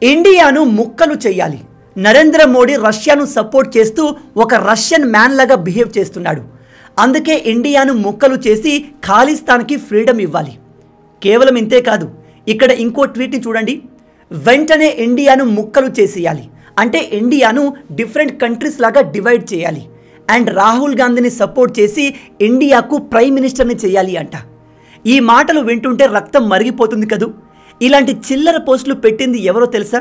ఇండియాను ముక్కలు చేయాలి. నరేంద్ర మోడీ రష్యాను సపోర్ట్ చేస్తూ ఒక రష్యన్ మ్యాన్ లాగా బిహేవ్ చేస్తున్నాడు. అందుకే ఇండియాను ముక్కలు చేసి ఖాళిస్తాన్కి ఫ్రీడమ్ ఇవ్వాలి. కేవలం ఇంతే కాదు, ఇక్కడ ఇంకో ట్వీట్ని చూడండి. వెంటనే ఇండియాను ముక్కలు చేసేయాలి, అంటే ఇండియాను డిఫరెంట్ కంట్రీస్ లాగా డివైడ్ చేయాలి. అండ్ రాహుల్ గాంధీని సపోర్ట్ చేసి ఇండియాకు ప్రైమ్ మినిస్టర్ని చేయాలి అంట. ఈ మాటలు వింటుంటే రక్తం మరిగిపోతుంది కదూ. ఇలాంటి చిల్లర పోస్టులు పెట్టింది ఎవరో తెలుసా?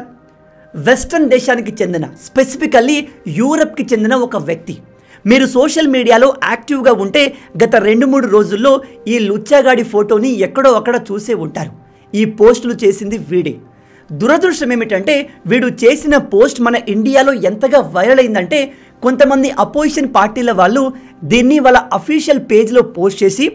వెస్ట్రన్ దేశానికి చెందిన, స్పెసిఫికల్లీ యూరప్కి చెందిన ఒక వ్యక్తి. మీరు సోషల్ మీడియాలో యాక్టివ్గా ఉంటే గత 2-3 రోజుల్లో ఈ లుచ్చాగాడి ఫోటోని ఎక్కడో అక్కడ చూసే ఉంటారు. ఈ పోస్టులు చేసింది వీడే. దురదృష్టం ఏమిటంటే వీడు చేసిన పోస్ట్ మన ఇండియాలో ఎంతగా వైరల్ అయిందంటే కొంతమంది అపోజిషన్ పార్టీల వాళ్ళు దీన్ని వాళ్ళ అఫీషియల్ పేజ్లో పోస్ట్ చేసి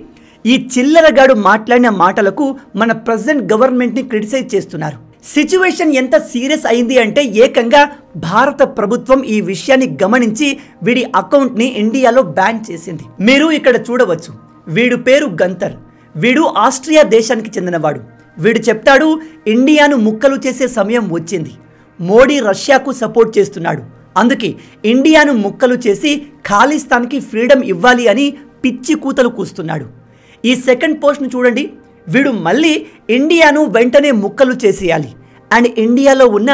ఈ చిల్లరగాడు మాట్లాడిన మాటలకు మన ప్రెసిడెంట్ గవర్నమెంట్ని క్రిటిసైజ్ చేస్తున్నారు. సిచ్యువేషన్ ఎంత సీరియస్ అయింది అంటే ఏకంగా భారత ప్రభుత్వం ఈ విషయాన్ని గమనించి వీడి అకౌంట్ని ఇండియాలో బ్యాన్ చేసింది. మీరు ఇక్కడ చూడవచ్చు, వీడు పేరు గంతర్. వీడు ఆస్ట్రియా దేశానికి చెందినవాడు. వీడు చెప్తాడు, ఇండియాను ముక్కలు చేసే సమయం వచ్చింది. మోడీ రష్యాకు సపోర్ట్ చేస్తున్నాడు, అందుకే ఇండియాను ముక్కలు చేసి ఖాళిస్తాన్కి ఫ్రీడమ్ ఇవ్వాలి అని పిచ్చి కూతలు కూస్తున్నాడు. ఈ సెకండ్ పోస్ట్ను చూడండి. వీడు మళ్ళీ ఇండియాను వెంటనే ముక్కలు చేసేయాలి అండ్ ఇండియాలో ఉన్న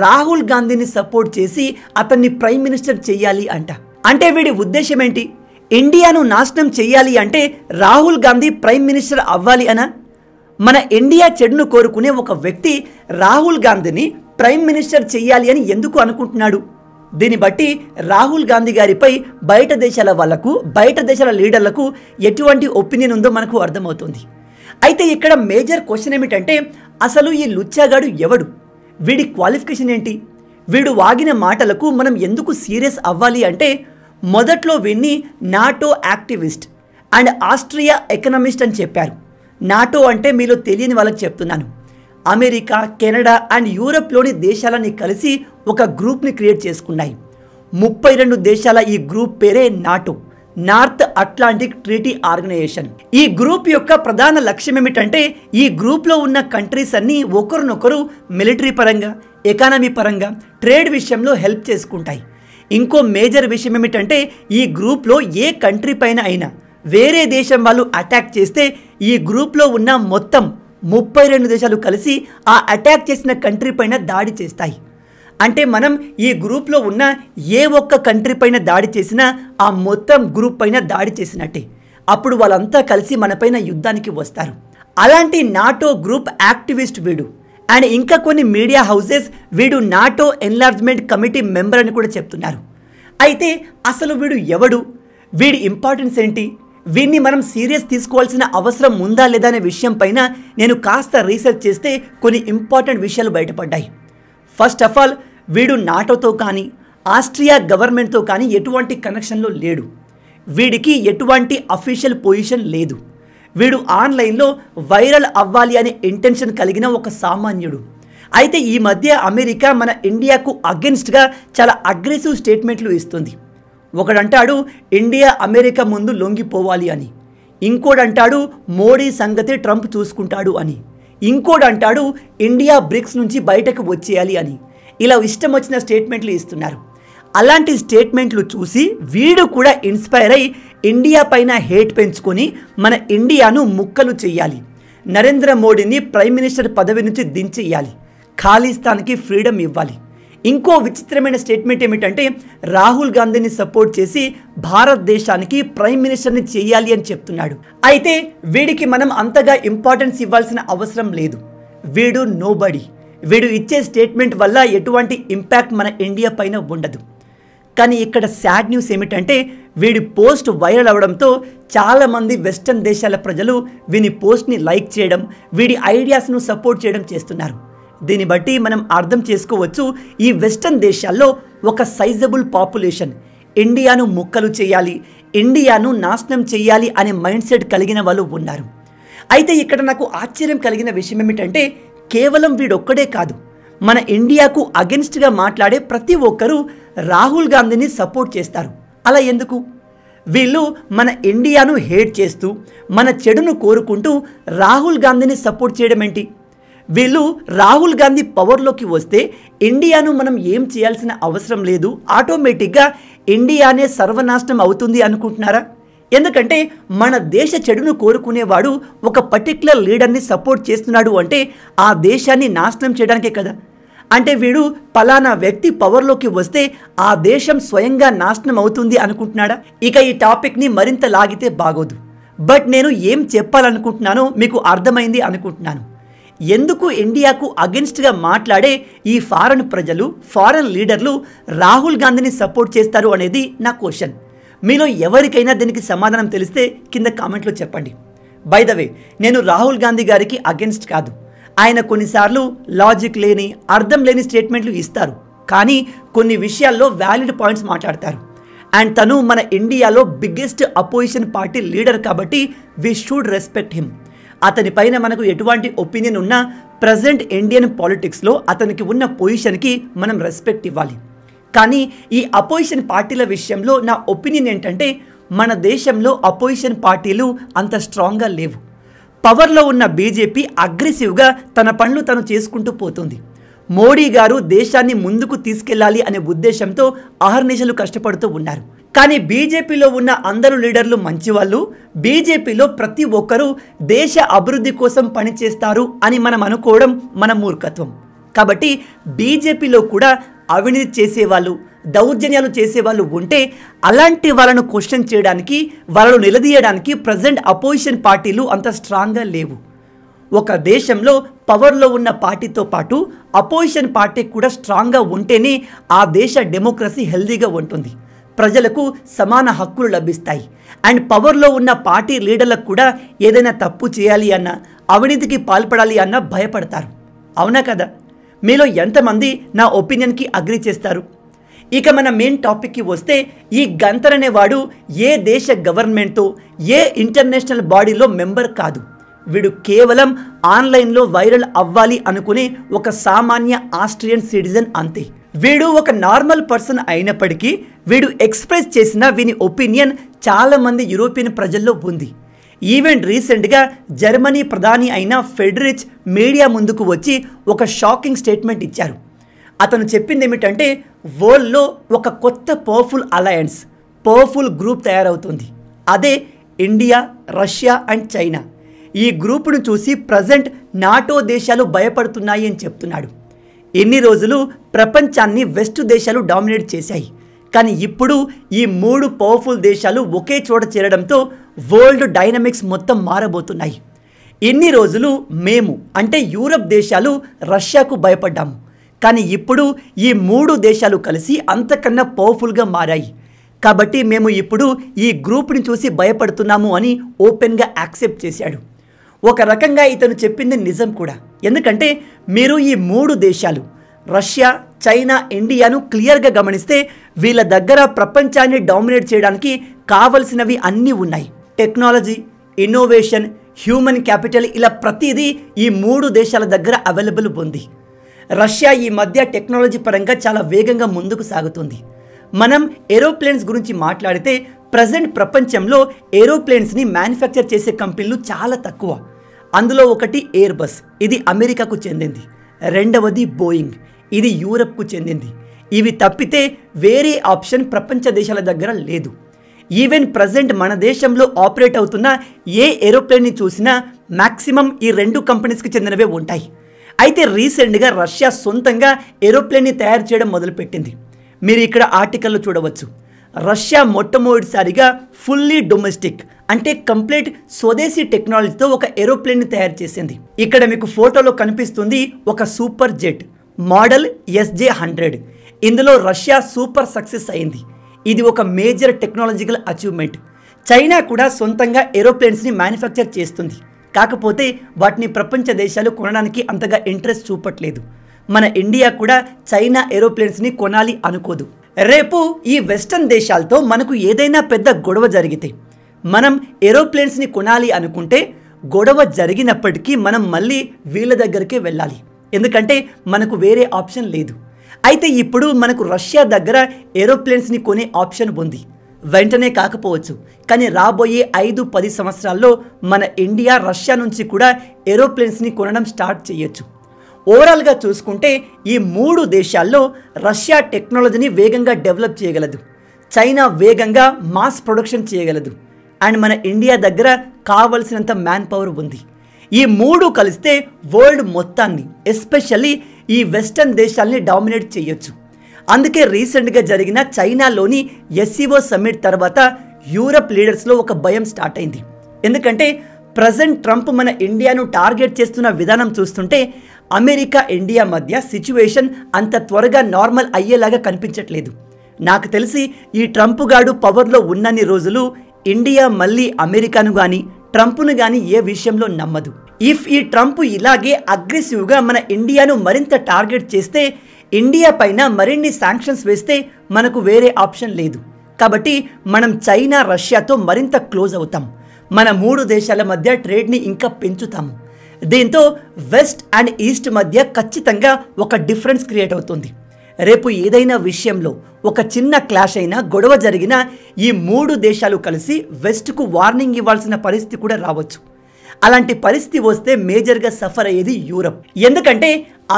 రాహుల్ గాంధీని సపోర్ట్ చేసి అతన్ని ప్రైమ్ మినిస్టర్ చేయాలి అంట. అంటే వీడి ఉద్దేశం ఏంటి? ఇండియాను నాశనం చేయాలి అంటే రాహుల్ గాంధీ ప్రైమ్ మినిస్టర్ అవ్వాలి అనా? మన ఇండియా చెడును కోరుకునే ఒక వ్యక్తి రాహుల్ గాంధీని ప్రైమ్ మినిస్టర్ చేయాలి అని ఎందుకు అనుకుంటున్నాడు? దీన్ని బట్టి రాహుల్ గాంధీ గారిపై బయట దేశాల వాళ్లకు, బయట దేశాల లీడర్లకు ఎటువంటి ఒపీనియన్ ఉందో మనకు అర్థమవుతుంది. అయితే ఇక్కడ మేజర్ క్వశ్చన్ ఏమిటంటే అసలు ఈ లుచ్చాగాడు ఎవడు? వీడి క్వాలిఫికేషన్ ఏంటి? వీడు వాగిన మాటలకు మనం ఎందుకు సీరియస్ అవ్వాలి అంటే మొదట్లో వీడిని NATO activist and Austria economist అని చెప్పారు. నాటో అంటే మీలో తెలియని వాళ్ళకి చెప్తున్నాను. అమెరికా, కెనడా అండ్ యూరప్లోని దేశాలని కలిసి ఒక గ్రూప్ని క్రియేట్ చేసుకున్నాయి. 32 దేశాల ఈ గ్రూప్ పేరే NATO, North Atlantic Treaty Organisation. ఈ గ్రూప్ యొక్క ప్రధాన లక్ష్యం ఏమిటంటే ఈ గ్రూప్లో ఉన్న కంట్రీస్ అన్నీ ఒకరినొకరు మిలిటరీ పరంగా, ఎకానమీ పరంగా, ట్రేడ్ విషయంలో హెల్ప్ చేసుకుంటాయి. ఇంకో మేజర్ విషయం ఏమిటంటే ఈ గ్రూప్లో ఏ కంట్రీ పైన అయినా వేరే దేశం వాళ్ళు అటాక్ చేస్తే ఈ గ్రూప్లో ఉన్న మొత్తం 32 దేశాలు కలిసి ఆ అటాక్ చేసిన కంట్రీ పైన దాడి చేస్తాయి. అంటే మనం ఈ గ్రూప్లో ఉన్న ఏ ఒక్క కంట్రీ పైన దాడి చేసినా ఆ మొత్తం గ్రూప్ పైన దాడి చేసినట్టే. అప్పుడు వాళ్ళంతా కలిసి మనపైన యుద్ధానికి వస్తారు. అలాంటి నాటో గ్రూప్ యాక్టివిస్ట్ వీడు. అండ్ ఇంకా కొన్ని మీడియా హౌసెస్ వీడు నాటో ఎన్లార్జ్మెంట్ కమిటీ మెంబర్ అని కూడా చెప్తున్నారు. అయితే అసలు వీడు ఎవడు? వీడి ఇంపార్టెన్స్ ఏంటి? వీడిని మనం సీరియస్ తీసుకోవాల్సిన అవసరం ఉందా లేదా అనే విషయం పైన నేను కాస్త రీసెర్చ్ చేస్తే కొన్ని ఇంపార్టెంట్ విషయాలు బయటపడ్డాయి. ఫస్ట్ ఆఫ్ ఆల్, వీడు నాటోతో కానీ ఆస్ట్రియా గవర్నమెంట్తో కానీ ఎటువంటి కనెక్షన్లో లేడు. వీడికి ఎటువంటి అఫీషియల్ పొజిషన్ లేదు. వీడు ఆన్లైన్లో వైరల్ అవ్వాలి అనే ఇంటెన్షన్ కలిగిన ఒక సామాన్యుడు. అయితే ఈ మధ్య అమెరికా మన ఇండియాకు అగెన్స్ట్గా చాలా అగ్రెసివ్ స్టేట్మెంట్లు ఇస్తుంది. ఒకడంటాడు ఇండియా అమెరికా ముందు లొంగిపోవాలి అని, ఇంకోడంటాడు మోడీ సంగతి ట్రంప్ చూసుకుంటాడు అని, ఇంకోడంటాడు ఇండియా బ్రిక్స్ నుంచి బయటకు వచ్చేయాలి అని. ఇలా ఇష్టం వచ్చిన స్టేట్మెంట్లు ఇస్తున్నారు. అలాంటి స్టేట్మెంట్లు చూసి వీడు కూడా ఇన్స్పైర్ అయి ఇండియా పైన హేట్ పెంచుకొని మన ఇండియాను ముక్కలు చేయాలి, నరేంద్ర మోడీని ప్రైమ్ మినిస్టర్ పదవి నుంచి దించేయాలి, ఖాళిస్తాన్కి ఫ్రీడమ్ ఇవ్వాలి. ఇంకో విచిత్రమైన స్టేట్మెంట్ ఏమిటంటే రాహుల్ గాంధీని సపోర్ట్ చేసి భారతదేశానికి ప్రైమ్ మినిస్టర్ని చేయాలి అని చెప్తున్నాడు. అయితే వీడికి మనం అంతగా ఇంపార్టెన్స్ ఇవ్వాల్సిన అవసరం లేదు. వీడు నోబడీ. వీడు ఇచ్చే స్టేట్మెంట్ వల్ల ఎటువంటి ఇంపాక్ట్ మన ఇండియా పైన ఉండదు. కానీ ఇక్కడ సాడ్ న్యూస్ ఏమిటంటే వీడి పోస్ట్ వైరల్ అవడంతో చాలామంది వెస్టర్న్ దేశాల ప్రజలు వీని పోస్ట్ని లైక్ చేయడం, వీడి ఐడియాస్ను సపోర్ట్ చేయడం చేస్తున్నారు. దీన్ని బట్టి మనం అర్థం చేసుకోవచ్చు ఈ వెస్టర్న్ దేశాల్లో ఒక సైజబుల్ పాపులేషన్ ఇండియాను ముక్కలు చేయాలి, ఇండియాను నాశనం చేయాలి అనే మైండ్ సెట్ కలిగిన వాళ్ళు ఉన్నారు. అయితే ఇక్కడ నాకు ఆశ్చర్యం కలిగిన విషయం ఏమిటంటే కేవలం వీడొక్కడే కాదు, మన ఇండియాకు అగెన్స్ట్గా మాట్లాడే ప్రతి ఒక్కరూ రాహుల్ గాంధీని సపోర్ట్ చేస్తారు. అలా ఎందుకు? వీళ్ళు మన ఇండియాను హేట్ చేస్తూ మన చెడును కోరుకుంటూ రాహుల్ గాంధీని సపోర్ట్ చేయడం ఏంటి? వీళ్ళు రాహుల్ గాంధీ పవర్లోకి వస్తే ఇండియాను మనం ఏం చేయాల్సిన అవసరం లేదు, ఆటోమేటిక్గా ఇండియానే సర్వనాశనం అవుతుంది అనుకుంటున్నారా? ఎందుకంటే మన దేశ చెడును కోరుకునేవాడు ఒక పర్టిక్యులర్ లీడర్ని సపోర్ట్ చేస్తున్నాడు అంటే ఆ దేశాన్ని నాశనం చేయడానికే కదా. అంటే వీడు పలానా వ్యక్తి పవర్లోకి వస్తే ఆ దేశం స్వయంగా నాశనం అవుతుంది అనుకుంటున్నాడా? ఇక ఈ టాపిక్ని మరింత లాగితే బాగోదు. బట్ నేను ఏం చెప్పాలనుకుంటున్నానో మీకు అర్థమైంది అనుకుంటున్నాను. ఎందుకు ఇండియాకు అగెన్స్ట్గా మాట్లాడే ఈ ఫారెన్ ప్రజలు, ఫారెన్ లీడర్లు రాహుల్ గాంధీని సపోర్ట్ చేస్తారు అనేది నా క్వశ్చన్. మీలో ఎవరికైనా దీనికి సమాధానం తెలిస్తే కింద కామెంట్లో చెప్పండి. బై ద వే, నేను రాహుల్ గాంధీ గారికి అగెన్స్ట్ కాదు. ఆయన కొన్నిసార్లు లాజిక్ లేని, అర్థం లేని స్టేట్మెంట్లు ఇస్తారు, కానీ కొన్ని విషయాల్లో వ్యాలిడ్ పాయింట్స్ మాట్లాడతారు. అండ్ తను మన ఇండియాలో బిగ్గెస్ట్ అపోజిషన్ పార్టీ లీడర్ కాబట్టి వీ షుడ్ రెస్పెక్ట్ హిమ్. అతని పైన మనకు ఎటువంటి ఒపీనియన్ ఉన్నా ప్రజెంట్ ఇండియన్ పాలిటిక్స్లో అతనికి ఉన్న పొజిషన్కి మనం రెస్పెక్ట్ ఇవ్వాలి. కానీ ఈ అపోజిషన్ పార్టీల విషయంలో నా ఒపీనియన్ ఏంటంటే మన దేశంలో అపోజిషన్ పార్టీలు అంత స్ట్రాంగ్గా లేవు. పవర్లో ఉన్న బీజేపీ అగ్రెసివ్గా తన పనులు తను చేసుకుంటూ పోతుంది. మోడీ గారు దేశాన్ని ముందుకు తీసుకెళ్లాలి అనే ఉద్దేశంతో అహర్నిశలు కష్టపడుతూ ఉన్నారు. కానీ బీజేపీలో ఉన్న అందరూ లీడర్లు మంచివాళ్ళు, బీజేపీలో ప్రతి ఒక్కరూ దేశ అభివృద్ధి కోసం పనిచేస్తారు అని మనం అనుకోవడం మన మూర్ఖత్వం. కాబట్టి బీజేపీలో కూడా అవినీతి చేసేవాళ్ళు, దౌర్జన్యాలు చేసేవాళ్ళు ఉంటే అలాంటి వాళ్ళను క్వశ్చన్ చేయడానికి, వాళ్ళను నిలదీయడానికి ప్రజెంట్ అపోజిషన్ పార్టీలు అంత స్ట్రాంగ్గా లేవు. ఒక దేశంలో పవర్లో ఉన్న పార్టీతో పాటు అపోజిషన్ పార్టీ కూడా స్ట్రాంగ్గా ఉంటేనే ఆ దేశ డెమోక్రసీ హెల్దీగా ఉంటుంది, ప్రజలకు సమాన హక్కులు లభిస్తాయి. అండ్ పవర్లో ఉన్న పార్టీ లీడర్లకు కూడా ఏదైనా తప్పు చేయాలి అన్నా, అవినీతికి పాల్పడాలి అన్నా భయపడతారు. అవునా కదా? మీలో ఎంతమంది నా ఒపీనియన్కి అగ్రీ చేస్తారు? ఇక మన మెయిన్ టాపిక్కి వస్తే, ఈ గంతర్ అనేవాడు ఏ దేశ గవర్నమెంట్తో, ఏ ఇంటర్నేషనల్ బాడీలో మెంబర్ కాదు. వీడు కేవలం ఆన్లైన్లో వైరల్ అవ్వాలి అనుకునే ఒక సామాన్య ఆస్ట్రియన్ సిటిజన్ అంతే. వీడు ఒక నార్మల్ పర్సన్ అయినప్పటికీ వీడు ఎక్స్ప్రెస్ చేసిన వీని ఒపీనియన్ చాలామంది యూరోపియన్ ప్రజల్లో ఉంది. ఈవెన్ రీసెంట్గా జర్మనీ ప్రధాని అయిన ఫెడరిచ్ మీడియా ముందుకు వచ్చి ఒక షాకింగ్ స్టేట్మెంట్ ఇచ్చారు. అతను చెప్పింది ఏమిటంటే వరల్డ్లో ఒక కొత్త పవర్ఫుల్ అలయన్స్, పవర్ఫుల్ గ్రూప్ తయారవుతుంది. అదే ఇండియా, రష్యా అండ్ చైనా. ఈ గ్రూపును చూసి ప్రజెంట్ నాటో దేశాలు భయపడుతున్నాయి అని చెప్తున్నాడు. ఎన్ని రోజులు ప్రపంచాన్ని వెస్ట్ దేశాలు డామినేట్ చేశాయి, కానీ ఇప్పుడు ఈ 3 పవర్ఫుల్ దేశాలు ఒకే చోట చేరడంతో వరల్డ్ డైనమిక్స్ మొత్తం మారబోతున్నాయి. ఇన్ని రోజులు మేము అంటే యూరప్ దేశాలు రష్యాకు భయపడ్డాము, కానీ ఇప్పుడు ఈ 3 దేశాలు కలిసి అంతకన్నా పవర్ఫుల్గా మారాయి. కాబట్టి మేము ఇప్పుడు ఈ గ్రూప్ని చూసి భయపడుతున్నాము అని ఓపెన్గా యాక్సెప్ట్ చేశాడు. ఒక రకంగా ఇతను చెప్పింది నిజం కూడా. ఎందుకంటే మీరు ఈ 3 దేశాలు రష్యా, చైనా, ఇండియాను క్లియర్గా గమనిస్తే వీళ్ళ దగ్గర ప్రపంచాన్ని డామినేట్ చేయడానికి కావలసినవి అన్నీ ఉన్నాయి. టెక్నాలజీ, ఇన్నోవేషన్, హ్యూమన్ క్యాపిటల్, ఇలా ప్రతిదీ ఈ 3 దేశాల దగ్గర అవైలబుల్ ఉంది. రష్యా ఈ మధ్య టెక్నాలజీ పరంగా చాలా వేగంగా ముందుకు సాగుతుంది. మనం ఏరోప్లేన్స్ గురించి మాట్లాడితే ప్రజెంట్ ప్రపంచంలో ఏరోప్లేన్స్ని మ్యానుఫ్యాక్చర్ చేసే కంపెనీలు చాలా తక్కువ. అందులో ఒకటి ఎయిర్బస్, ఇది అమెరికాకు చెందింది. రెండవది బోయింగ్, ఇది యూరప్కు చెందింది. ఇవి తప్పితే వేరే ఆప్షన్ ప్రపంచ దేశాల దగ్గర లేదు. ఈవెన్ ప్రజెంట్ మన దేశంలో ఆపరేట్ అవుతున్న ఏ ఏరోప్లేన్ని చూసినా మ్యాక్సిమం ఈ 2 కంపెనీస్కి చెందినవే ఉంటాయి. అయితే రీసెంట్గా రష్యా సొంతంగా ఏరోప్లేన్ని తయారు చేయడం మొదలుపెట్టింది. మీరు ఇక్కడ ఆర్టికల్లో చూడవచ్చు. రష్యా మొట్టమొదటిసారిగా ఫుల్లీ డొమెస్టిక్ అంటే కంప్లీట్ స్వదేశీ టెక్నాలజీతో ఒక ఏరోప్లేన్ని తయారు చేసింది. ఇక్కడ మీకు ఫోటోలో కనిపిస్తుంది ఒక సూపర్ జెట్ మోడల్ SJ-100. ఇందులో రష్యా సూపర్ సక్సెస్ అయింది. ఇది ఒక మేజర్ టెక్నాలజికల్ అచీవ్మెంట్. చైనా కూడా సొంతంగా ఏరోప్లేన్స్ని మ్యానుఫ్యాక్చర్ చేస్తుంది. కాకపోతే వాటిని ప్రపంచ దేశాలు కొనడానికి అంతగా ఇంట్రెస్ట్ చూపట్లేదు. మన ఇండియా కూడా చైనా ఏరోప్లేన్స్ని కొనాలి అనుకోదు. రేపు ఈ వెస్టర్న్ దేశాలతో మనకు ఏదైనా పెద్ద గొడవ జరిగితే మనం ఏరోప్లేన్స్ని కొనాలి అనుకుంటే గొడవ జరిగినప్పటికీ మనం మళ్ళీ వీళ్ళ దగ్గరికే వెళ్ళాలి. ఎందుకంటే మనకు వేరే ఆప్షన్ లేదు. అయితే ఇప్పుడు మనకు రష్యా దగ్గర ఏరోప్లేన్స్ని కొనే ఆప్షన్ ఉంది. వెంటనే కాకపోవచ్చు, కానీ రాబోయే 5-10 సంవత్సరాల్లో మన ఇండియా రష్యా నుంచి కూడా ఏరోప్లేన్స్ని కొనడం స్టార్ట్ చేయొచ్చు. ఓవరాల్గా చూసుకుంటే ఈ 3 దేశాల్లో రష్యా టెక్నాలజీని వేగంగా డెవలప్ చేయగలదు, చైనా వేగంగా మాస్ ప్రొడక్షన్ చేయగలదు, అండ్ మన ఇండియా దగ్గర కావలసినంత మ్యాన్ పవర్ ఉంది. ఈ 3 కలిస్తే వరల్డ్ మొత్తాన్ని ఎస్పెషల్లీ ఈ వెస్టర్న్ దేశాలని డామినేట్ చేయొచ్చు. అందుకే రీసెంట్గా జరిగిన చైనాలోని SCO సమ్మిట్ తర్వాత యూరప్ లీడర్స్లో ఒక భయం స్టార్ట్ అయింది. ఎందుకంటే ప్రజెంట్ ట్రంప్ మన ఇండియాను టార్గెట్ చేస్తున్న విధానం చూస్తుంటే అమెరికా ఇండియా మధ్య సిచ్యువేషన్ అంత త్వరగా నార్మల్ అయ్యేలాగా కనిపించట్లేదు. నాకు తెలిసి ఈ ట్రంప్ గాడు పవర్లో ఉన్నన్ని రోజులు ఇండియా మళ్ళీ అమెరికాను కానీ ట్రంప్ను కానీ ఏ విషయంలో నమ్మదు. ఇఫ్ ఈ ట్రంప్ ఇలాగే అగ్రెసివ్గా మన ఇండియాను మరింత టార్గెట్ చేస్తే, ఇండియా పైన మరిన్ని శాంక్షన్స్ వేస్తే మనకు వేరే ఆప్షన్ లేదు. కాబట్టి మనం చైనా రష్యాతో మరింత క్లోజ్ అవుతాం. మన 3 దేశాల మధ్య ట్రేడ్ని ఇంకా పెంచుతాము. దీంతో వెస్ట్ అండ్ ఈస్ట్ మధ్య ఖచ్చితంగా ఒక డిఫరెన్స్ క్రియేట్ అవుతుంది. రేపు ఏదైనా విషయంలో ఒక చిన్న క్లాష్ అయినా, గొడవ జరిగినా ఈ 3 దేశాలు కలిసి వెస్ట్కు వార్నింగ్ ఇవ్వాల్సిన పరిస్థితి కూడా రావచ్చు. అలాంటి పరిస్థితి వస్తే మేజర్గా సఫర్ అయ్యేది యూరప్. ఎందుకంటే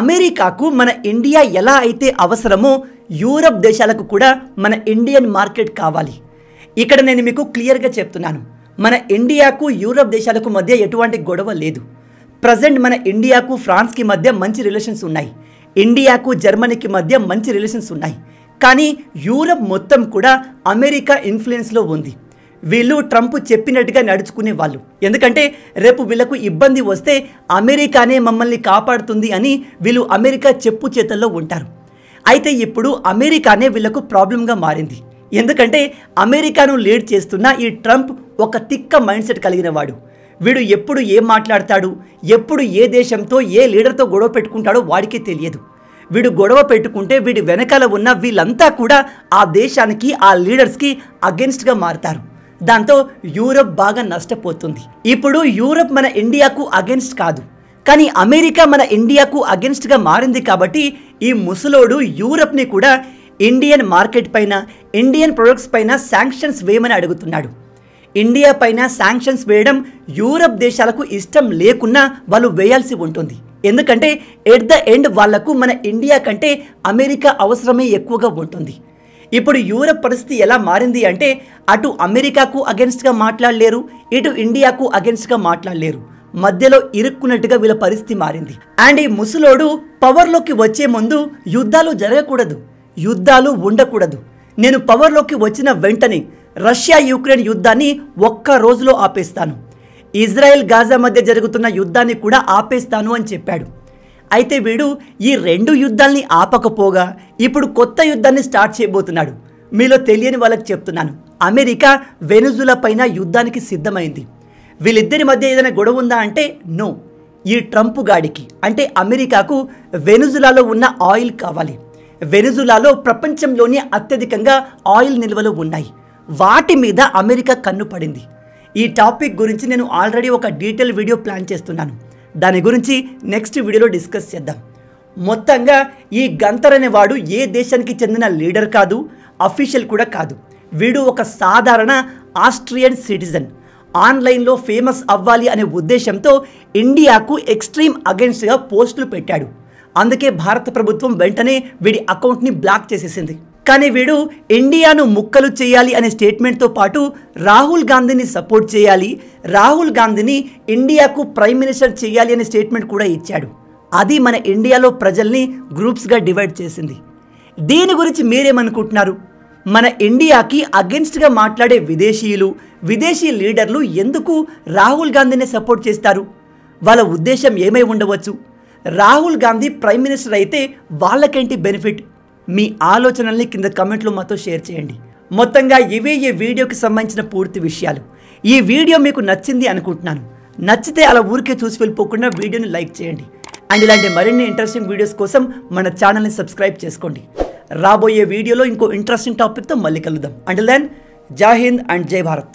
అమెరికాకు మన ఇండియా ఎలా అయితే అవసరమో యూరప్ దేశాలకు కూడా మన ఇండియన్ మార్కెట్ కావాలి. ఇక్కడ నేను మీకు క్లియర్గా చెప్తున్నాను, మన ఇండియాకు యూరప్ దేశాలకు మధ్య ఎటువంటి గొడవ లేదు. ప్రజెంట్ మన ఇండియాకు ఫ్రాన్స్కి మధ్య మంచి రిలేషన్స్ ఉన్నాయి, ఇండియాకు జర్మనీకి మధ్య మంచి రిలేషన్స్ ఉన్నాయి. కానీ యూరప్ మొత్తం కూడా అమెరికా ఇన్ఫ్లుయెన్స్లో ఉంది. వీళ్ళు ట్రంప్ చెప్పినట్టుగా నడుచుకునే వాళ్ళు. ఎందుకంటే రేపు వీళ్ళకు ఇబ్బంది వస్తే అమెరికానే మమ్మల్ని కాపాడుతుంది అని వీళ్ళు అమెరికా చెప్పు చేతల్లో ఉంటారు. అయితే ఇప్పుడు అమెరికానే వీళ్ళకు ప్రాబ్లంగా మారింది. ఎందుకంటే అమెరికాను లీడ్ చేస్తున్న ఈ ట్రంప్ ఒక తిక్క మైండ్ సెట్ కలిగిన వాడు. వీడు ఎప్పుడు ఏం మాట్లాడతాడు, ఎప్పుడు ఏ దేశంతో ఏ లీడర్తో గొడవ పెట్టుకుంటాడో వాడికే తెలియదు. వీడు గొడవ పెట్టుకుంటే వీడి వెనకాల ఉన్న వీళ్ళంతా కూడా ఆ దేశానికి, ఆ లీడర్స్కి అగెన్స్ట్గా మారుతారు. దాంతో యూరప్ బాగా నష్టపోతుంది. ఇప్పుడు యూరప్ మన ఇండియాకు అగెన్స్ట్ కాదు, కానీ అమెరికా మన ఇండియాకు అగెన్స్ట్గా మారింది. కాబట్టి ఈ ముసలోడు యూరప్ని కూడా ఇండియన్ మార్కెట్ పైన, ఇండియన్ ప్రొడక్ట్స్ పైన శాంక్షన్స్ వేయమని అడుగుతున్నాడు. ఇండియా పైన శాంక్షన్స్ వేయడం యూరప్ దేశాలకు ఇష్టం లేకున్నా వాళ్ళు వేయాల్సి ఉంటుంది. ఎందుకంటే ఎట్ ద ఎండ్ వాళ్లకు మన ఇండియా కంటే అమెరికా అవసరమే ఎక్కువగా ఉంటుంది. ఇప్పుడు యూరప్ పరిస్థితి ఎలా మారింది అంటే అటు అమెరికాకు అగెన్స్ట్గా మాట్లాడలేరు, ఇటు ఇండియాకు అగెన్స్ట్గా మాట్లాడలేరు. మధ్యలో ఇరుక్కున్నట్టుగా వీళ్ళ పరిస్థితి మారింది. అండ్ ఈ ముసలోడు పవర్లోకి వచ్చే ముందు యుద్ధాలు జరగకూడదు, యుద్ధాలు ఉండకూడదు, నేను పవర్లోకి వచ్చిన వెంటనే రష్యా యుక్రెయిన్ యుద్ధాన్ని ఒక్క రోజులో ఆపేస్తాను, ఇజ్రాయెల్ గాజా మధ్య జరుగుతున్న యుద్ధాన్ని కూడా ఆపేస్తాను అని చెప్పాడు. అయితే వీడు ఈ 2 యుద్ధాల్ని ఆపకపోగా ఇప్పుడు కొత్త యుద్ధాన్ని స్టార్ట్ చేయబోతున్నాడు. మీలో తెలియని వాళ్ళకి చెప్తున్నాను, అమెరికా వెనుజులా పైన యుద్ధానికి సిద్ధమైంది. వీళ్ళిద్దరి మధ్య ఏదైనా గొడవ ఉందా అంటే నో. ఈ ట్రంప్ గాడికి అంటే అమెరికాకు వెనుజులాలో ఉన్న ఆయిల్ కావాలి. వెనుజులాలో ప్రపంచంలోనే అత్యధికంగా ఆయిల్ నిల్వలు ఉన్నాయి. వాటి మీద అమెరికా కన్ను పడింది. ఈ టాపిక్ గురించి నేను ఆల్రెడీ ఒక డీటెయిల్ వీడియో ప్లాన్ చేస్తున్నాను. దాని గురించి నెక్స్ట్ వీడియోలో డిస్కస్ చేద్దాం. మొత్తంగా ఈ గంతర్ అనేవాడు ఏ దేశానికి చెందిన లీడర్ కాదు, అఫీషియల్ కూడా కాదు. వీడు ఒక సాధారణ ఆస్ట్రియన్ సిటిజన్. ఆన్లైన్లో ఫేమస్ అవ్వాలి అనే ఉద్దేశంతో ఇండియాకు ఎక్స్ట్రీమ్ అగెన్స్ట్గా పోస్టులు పెట్టాడు. అందుకే భారత ప్రభుత్వం వెంటనే వీడి అకౌంట్ని బ్లాక్ చేసేసింది. కానీ వీడు ఇండియాను ముక్కలు చేయాలి అనే స్టేట్మెంట్తో పాటు రాహుల్ గాంధీని సపోర్ట్ చేయాలి, రాహుల్ గాంధీని ఇండియాకు ప్రైమ్ మినిస్టర్ చేయాలి అనే స్టేట్మెంట్ కూడా ఇచ్చాడు. అది మన ఇండియాలో ప్రజల్ని గ్రూప్స్గా డివైడ్ చేసింది. దీని గురించి మీరేమనుకుంటున్నారు? మన ఇండియాకి అగెన్స్ట్గా మాట్లాడే విదేశీ లీడర్లు ఎందుకు రాహుల్ గాంధీని సపోర్ట్ చేస్తారు? వాళ్ళ ఉద్దేశం ఏమై ఉండవచ్చు? రాహుల్ గాంధీ ప్రైమ్ మినిస్టర్ అయితే వాళ్ళకేంటి బెనిఫిట్? మీ ఆలోచనల్ని కింద కమెంట్లో మాతో షేర్ చేయండి. మొత్తంగా ఇవే ఈ వీడియోకి సంబంధించిన పూర్తి విషయాలు. ఈ వీడియో మీకు నచ్చింది అనుకుంటున్నాను. నచ్చితే అలా ఊరికే చూసి వెళ్ళిపోకుండా వీడియోని లైక్ చేయండి. అండ్ ఇలాంటి మరిన్ని ఇంట్రెస్టింగ్ వీడియోస్ కోసం మన ఛానల్ని సబ్స్క్రైబ్ చేసుకోండి. రాబోయే వీడియోలో ఇంకో ఇంట్రెస్టింగ్ టాపిక్తో మళ్ళీ కలుద్దాం. అంటిల్ దెన్, జై హింద్ అండ్ జై భారత్.